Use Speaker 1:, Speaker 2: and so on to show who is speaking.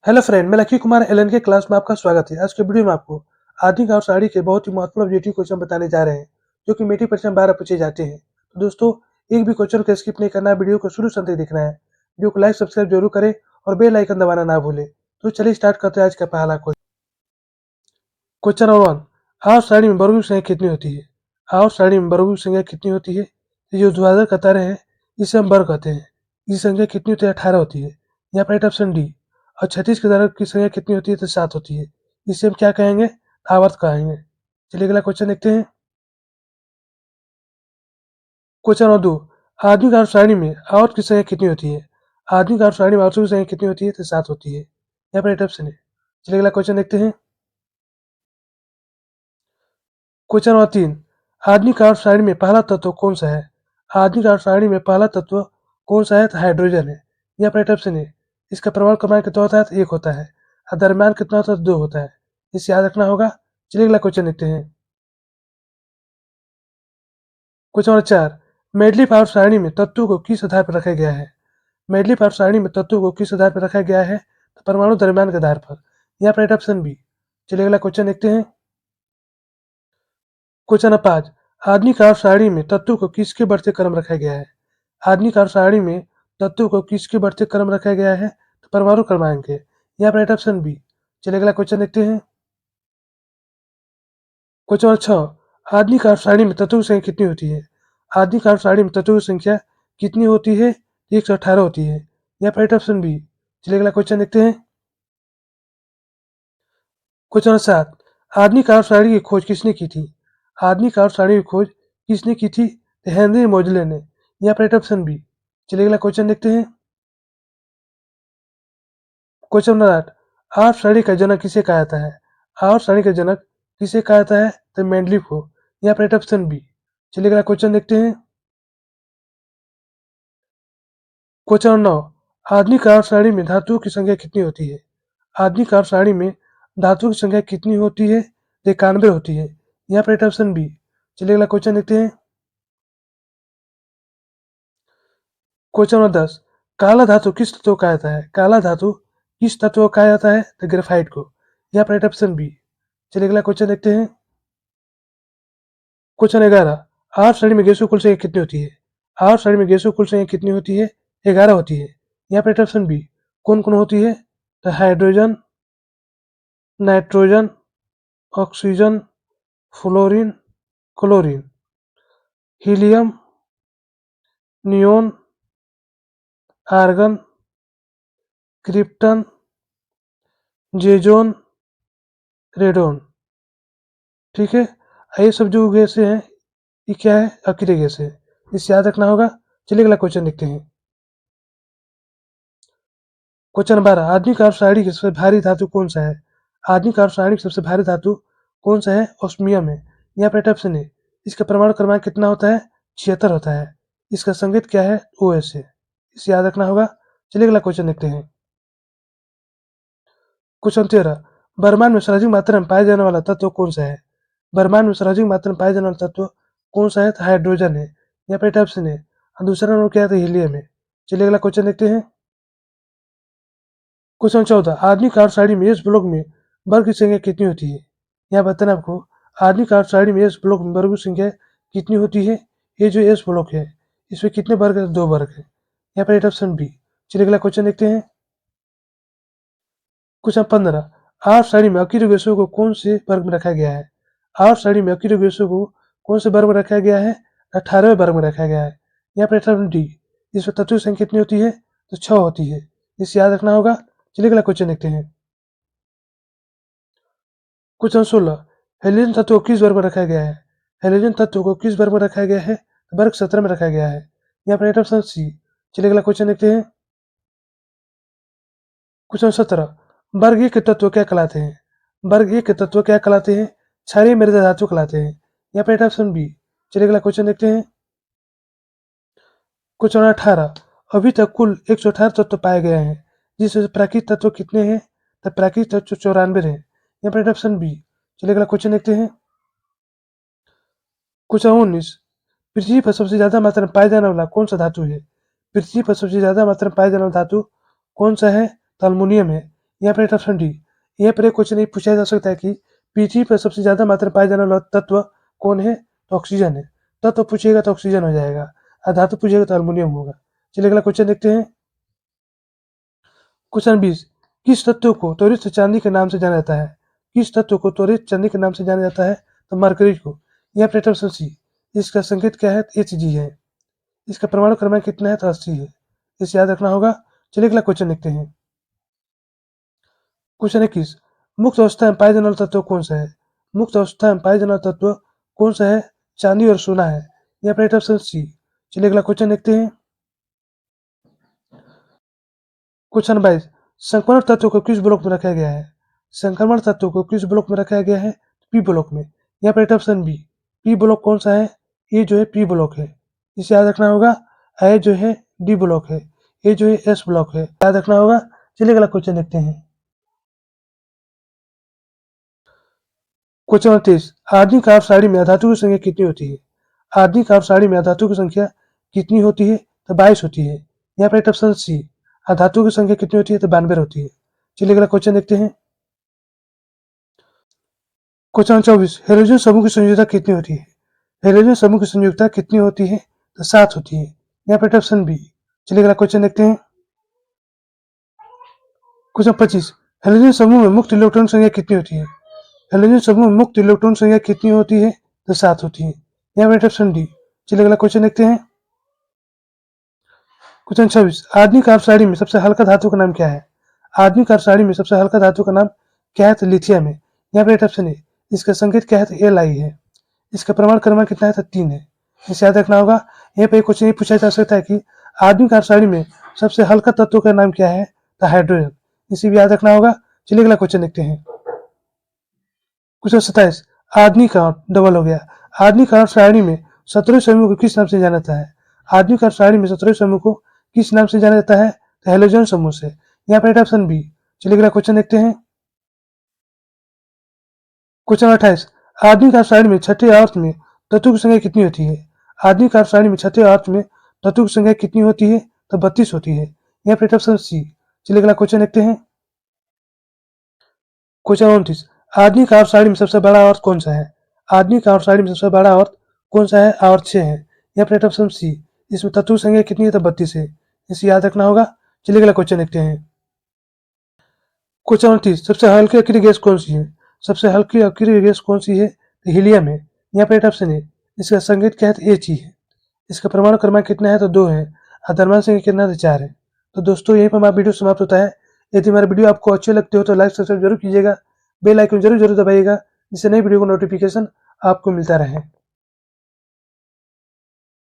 Speaker 1: Hello friend, मैं lucky Kumar Elon के class में आपका स्वागत है। आज के वीडियो में आपको आधुनिक और साड़ी के बहुत ही महत्वपूर्ण ऑब्जेक्टिव क्वेश्चन बताने जा रहे हैं, जो कि मेट्रिक परीक्षा में 12 पूछे जाते हैं। तो दोस्तों, एक भी क्वेश्चन को स्किप नहीं करना है, वीडियो को शुरू से अंत तक देखना है। वीडियो को लाइक सब्सक्राइब जरूर करें और बेल आइकन दबाना ना भूलें। तो चलिए स्टार्ट करते हैं आज का पहला क्वेश्चन। क्वेश्चन नंबर 1, आठ साड़ी में वर्गों की संख्या कितनी होती है? आठ साड़ी में वर्गों की संख्या कितनी होती है? ये जो ध्रुवीय कतारें हैं, इसे हम वर्ग कहते हैं। इसकी संख्या कितनी होती है? 18 होती है। यहाँ पर राइट ऑप्शन डी। और 36 के धारक की संख्या कितनी होती है? तो 7 होती है। इसे हम क्या कहेंगे? आवर्त कहेंगे। चलिए अगला क्वेश्चन देखते हैं। क्वेश्चन नंबर 2, आधुनिक आवर्त सारणी में आवर्त की संख्या कितनी होती है? आधुनिक आवर्त सारणी में आवर्तों की संख्या कितनी होती है? तो 7 होती है। यहाँ पर राइट ऑप्शन है। चलिए अगला क्वेश्चन देखते हैं। क्वेश्चन नंबर 3, आधुनिक आवर्त सारणी में पहला तत्व कौन सा है? आधुनिक आवर्त सारणी में पहला तत्व कौन सा है? तो हाइड्रोजन है। यहाँ पर राइट ऑप्शन है। इसका परमाणु क्रमांक कितना होता है? तो 1 होता है। और द्रव्यमान कितना होता है? 2 होता है। इसे याद रखना होगा। चलिए अगला क्वेश्चन देखते हैं। क्वेश्चन नंबर 4, मेडलिफ आवर्त सारणी में तत्वों को किस आधार पर रखा गया है? मेडलिफ आवर्त सारणी में तत्वों को किस आधार पर रखा गया है? तो परमाणु द्रव्यमान के आधार पर। यहाँ पर राइट ऑप्शन बी। चलिए अगला क्वेश्चन देखते हैं। क्वेश्चन नंबर 5, आधुनिक आवर्त सारणी में तत्वों को किसके बढ़ते क्रम रखा गया है? आधुनिक आवर्त सारणी में तत्वों को किसके बढ़ते क्रम रखा गया है? तो परमाणु क्रमांक है। यहाँ पर राइट ऑप्शन बी। चलिए अगला क्वेश्चन देखते हैं। क्वेश्चन नंबर 6, आधुनिक आवर्त सारणी में तत्वों की संख्या कितनी होती है? आधुनिक आवर्त सारणी में तत्वों की संख्या कितनी होती है? 118 होती है। यहाँ पर राइट ऑप्शन बी। चलिए अगला क्वेश्चन देखते हैं। क्वेश्चन नंबर 7, आधुनिक आवर्त सारणी की खोज किसने की थी? आधुनिक आवर्त सारणी की खोज किसने की थी? तो हेनरी मोजले ने। यहाँ पर राइट ऑप्शन बी। चलिए अगला क्वेश्चन देखते हैं। क्वेश्चन नंबर 8, आवर्त सारणी का जनक किसे कहा जाता है? आवर्त सारणी का जनक किसे कहा जाता है? तो मेंडलीफ को। यहाँ पर राइट ऑप्शन बी। चलिए अगला क्वेश्चन देखते हैं। क्वेश्चन नंबर 9, आधुनिक आवर्त सारणी में धातुओं की संख्या कितनी होती है? आधुनिक आवर्त सारणी में धातुओं की संख्या कितनी होती है? तो 91 होती है। यहाँ पर राइट ऑप्शन बी। चलिए अगला क्वेश्चन देखते हैं। क्वेश्चन नंबर 10, काला धातु किस तत्व को कहा जाता है? काला धातु किस तत्व को कहा जाता है? तो ग्रेफाइट को। यहाँ पर राइट ऑप्शन बी। चलिए अगला क्वेश्चन देखते हैं। क्वेश्चन 11, आवर्त सारणी में गैसों की कुल संख्या कितनी होती है? आवर्त सारणी में गैसों की कुल संख्या कितनी होती है? 11 होती है। यहाँ पर राइट ऑप्शन बी। कौन कौन होती है? तो hydrogen, nitrogen, oxygen, fluorine, chlorine, helium, neon, argon, krypton, xenon, radon. ठीक है। ये सब जो गैसें हैं, ये क्या है? अक्रिय गैस है। इसे याद रखना होगा। चलिए अगला क्वेश्चन देखते हैं। क्वेश्चन 12, आधुनिक आवर्त सारणी की सबसे भारी धातु कौन सा है? आधुनिक आवर्त सारणी की सबसे भारी धातु कौन सा है? ऑस्मियम है। यहाँ पर राइट ऑप्शन है। इसका परमाणु क्रमांक कितना होता है? 76 होता है। इसका संकेत क्या है? OS है। इसे याद रखना होगा। चलिए अगला क्वेश्चन देखते हैं। क्वेश्चन 13, ब्रह्मांड में सर्वाधिक मात्रा में पाया जाने वाला तत्व कौन सा है? ब्रह्मांड में सर्वाधिक मात्रा में पाया जाने वाला तत्व कौन सा है? तो हाइड्रोजन है। यहाँ पर राइट ऑप्शन है। और दूसरा नंबर क्या है? तो हीलियम है। चलिए अगला क्वेश्चन देखते हैं। क्वेश्चन 14, आधुनिक आवर्त सारणी में एस ब्लॉक में वर्ग की संख्या कितनी होती है? यहाँ बताना आपको। आधुनिक आवर्त सारणी में एस ब्लॉक में वर्ग की संख्या कितनी होती है? ये जो एस ब्लॉक है, इसमें कितने वर्ग है? 2 वर्ग है। यहाँ पर राइट ऑप्शन बी। चलिए अगला क्वेश्चन देखते हैं। क्वेश्चन 15, आवर्त सारणी में अकीय गैसों को कौन से वर्ग में रखा गया है? आवर्त सारणी में अकीय गैसों को कौन से वर्ग में रखा गया है? 18वें वर्ग में रखा गया है। यहाँ पर राइट ऑप्शन डी। इसमें तत्वों की संख्या कितनी होती है? तो 6 होती है। इसे याद रखना होगा। चलिए अगला क्वेश्चन देखते हैं। क्वेश्चन 16, हेलोजन तत्व को किस वर्ग में रखा गया है? हेलोजन तत्व को किस वर्ग में रखा गया है? वर्ग 17 में रखा गया है। यहाँ पर राइट ऑप्शन सी। चलिए अगला क्वेश्चन देखते हैं। क्वेश्चन 17, वर्ग एक के तत्व क्या कहलाते हैं? वर्ग एक के तत्व क्या कहलाते हैं? क्षारीय मृदा धातु कहलाते हैं। यहाँ पर राइट ऑप्शन बी। चलिए अगला क्वेश्चन देखते हैं। क्वेश्चन 18, अभी तक कुल 118 तत्व पाए गए हैं, जिसमें से प्राकृतिक तत्व कितने हैं? तो प्राकृतिक तत्व 94 है। यहाँ पर राइट ऑप्शन बी। चलिए अगला क्वेश्चन देखते हैं। क्वेश्चन 19, पृथ्वी पर सबसे ज्यादा मात्रा में पाया जाने वाला कौन सा धातु है? पृथ्वी पर सबसे ज्यादा मात्रा में पाया जाने वाला धातु कौन सा है? तो अल्मुनियम है। यहाँ पर ऑप्शन डी। यहाँ पर एक क्वेश्चन ये पूछा जा सकता है कि पृथ्वी पर सबसे ज्यादा मात्रा में पाया जाने वाला तत्व कौन है? तो ऑक्सीजन है। तत्व पूछेगा तो ऑक्सीजन हो जाएगा, और धातु पूछेगा तो अल्युमिनियम होगा। चलिए अगला क्वेश्चन देखते हैं। क्वेश्चन 20, किस तत्व को त्वरित चांदी के नाम से जाना जाता है? किस तत्व को त्वरित चांदी के नाम से जाना जाता है? तो मरकरी को। यहाँ पर ऑप्शन सी। इसका संकेत क्या है? Hg है। इसका परमाणु क्रमांक कितना है? तो 80 है। इसे याद रखना होगा। चलिए अगला क्वेश्चन देखते हैं। क्वेश्चन 21, मुक्त अवस्था में पाया जाने वाला तत्व कौन सा है? मुक्त अवस्था में पाया जाने वाला तत्व कौन सा है? चांदी और सोना है। यहाँ पर ऑप्शन सी। चलिए अगला क्वेश्चन देखते हैं। क्वेश्चन 22, संक्रमण तत्व को किस ब्लॉक में रखा गया है? संक्रमण तत्व को किस ब्लॉक में रखा गया है? पी ब्लॉक में। यहाँ पर ऑप्शन बी। पी ब्लॉक कौन सा है? ये जो है पी ब्लॉक है। इसे याद रखना होगा। ए जो है डी ब्लॉक है, ये जो है एस ब्लॉक है, याद रखना होगा। चलिए अगला क्वेश्चन देखते हैं। क्वेश्चन 29, आधुनिक आवर्त सारणी में अधातु की संख्या कितनी होती है? आधुनिक आवर्त सारणी में अधातु की संख्या कितनी होती है? तो 22 होती है। यहाँ पर ऑप्शन सी। अधातु की संख्या कितनी होती है? तो 92 होती है। चलिए अगला क्वेश्चन देखते हैं। क्वेश्चन 24, हाइड्रोजन समूह की संयोजकता कितनी होती है? हाइड्रोजन समूह की संयोजकता कितनी होती है? तो 7 होती है। यहाँ पर ऑप्शन बी। चलिए अगला क्वेश्चन देखते हैं। क्वेश्चन 25, हाइड्रोजन समूह में मुक्त इलेक्ट्रॉन संख्या कितनी होती है? हाइड्रोजन समूह में मुक्त इलेक्ट्रॉन संख्या कितनी होती है? तो 7 होती है। यहाँ पर ऑप्शन डी। चलिए अगला क्वेश्चन देखते हैं। क्वेश्चन 26, आधुनिक आवर्त सारणी में सबसे हल्का धातु का नाम क्या है? आधुनिक आवर्त सारणी में सबसे हल्का धातु का नाम क्या है? तो लिथियम है। यहाँ पर ऑप्शन है। इसका संकेत क्या है? तो Li है। इसका परमाणु क्रमांक कितना है? तो 3 है। इसे याद रखना होगा। यहाँ पे क्वेश्चन ये पूछा जा सकता है कि आधुनिक आवर्त सारणी में सबसे हल्का तत्व का नाम क्या है? तो हाइड्रोजन। इसे भी याद रखना होगा। चलिए अगला क्वेश्चन देखते हैं। क्वेश्चन 27, आधुनिक आवर्त डबल हो गया। आधुनिक आवर्त सारणी में 17वें समूह को किस नाम से जाना जाता है? आधुनिक आवर्त सारणी में 17वें समूह को किस नाम से जाना जाता है? तो हैलोजन समूह से। यहाँ पर ऑप्शन बी। चलिए अगला क्वेश्चन देखते हैं। क्वेश्चन 28, आधुनिक आवर्त सारणी में छठे आवर्त में तत्वों की संख्या कितनी होती है? आधुनिक आवर्त सारणी में छठे आवर्त में तत्वों की संख्या कितनी होती है? तो 32 होती है। यहाँ पर ऑप्शन सी। चलिए अगला क्वेश्चन देखते हैं। क्वेश्चन 29, आधुनिक आवर्त सारणी में सबसे बड़ा आवर्त कौन सा है? आधुनिक आवर्त सारणी में सबसे बड़ा आवर्त कौन सा है? आवर्त 6 है। यहाँ पर ऑप्शन सी। इसमें तत्वों की संख्या कितनी है? तो 32 है। इसे याद रखना होगा। चलिए अगला क्वेश्चन देखते हैं। क्वेश्चन 29, सबसे हल्की अक्रिय गैस कौन सी है? सबसे हल्की अक्रिय गैस कौन सी है? तो हीलियम है। यहाँ पर ऑप्शन है। इसका संकेत क्या है? तो He है। इसका परमाणु क्रमांक कितना है? तो 2 है। और द्रव्यमान संख्या कितना है? तो 4 है। तो दोस्तों यहीं पर हमारा वीडियो समाप्त होता है। यदि हमारा वीडियो आपको अच्छे लगते हो तो लाइक सब्सक्राइब जरूर कीजिएगा, बेल आइकन जरूर दबाइएगा, जिससे नई वीडियो को नोटिफिकेशन आपको मिलता रहे।